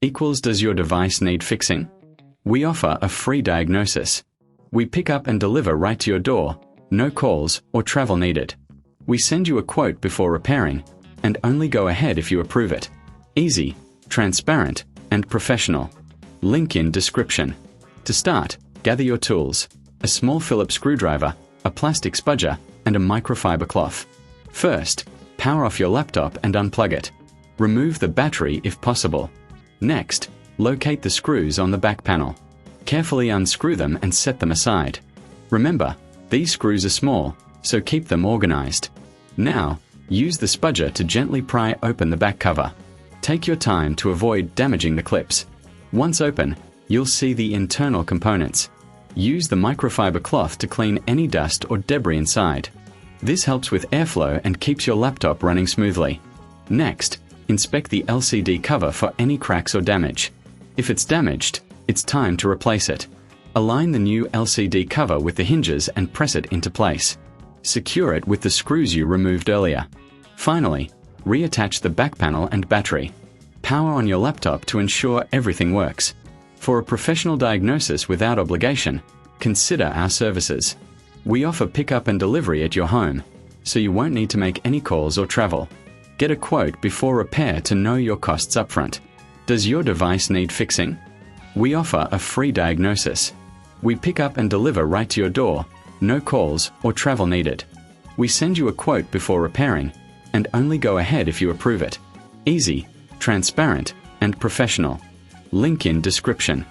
equals does your device need fixing? We offer a free diagnosis. We pick up and deliver right to your door, no calls or travel needed. We send you a quote before repairing, and only go ahead if you approve it. Easy, transparent, and professional. Link in description. To start, gather your tools: a small Phillips screwdriver, a plastic spudger, and a microfiber cloth. First, power off your laptop and unplug it. Remove the battery if possible. Next, locate the screws on the back panel. Carefully unscrew them and set them aside. Remember, these screws are small, so keep them organized. Now, use the spudger to gently pry open the back cover. Take your time to avoid damaging the clips. Once open, you'll see the internal components. Use the microfiber cloth to clean any dust or debris inside. This helps with airflow and keeps your laptop running smoothly. Next, inspect the LCD cover for any cracks or damage. If it's damaged, it's time to replace it. Align the new LCD cover with the hinges and press it into place. Secure it with the screws you removed earlier. Finally, reattach the back panel and battery. Power on your laptop to ensure everything works. For a professional diagnosis without obligation, consider our services. We offer pickup and delivery at your home, so you won't need to make any calls or travel. Get a quote before repair to know your costs upfront. Does your device need fixing? We offer a free diagnosis. We pick up and deliver right to your door, no calls or travel needed. We send you a quote before repairing, and only go ahead if you approve it. Easy, transparent, and professional. Link in description.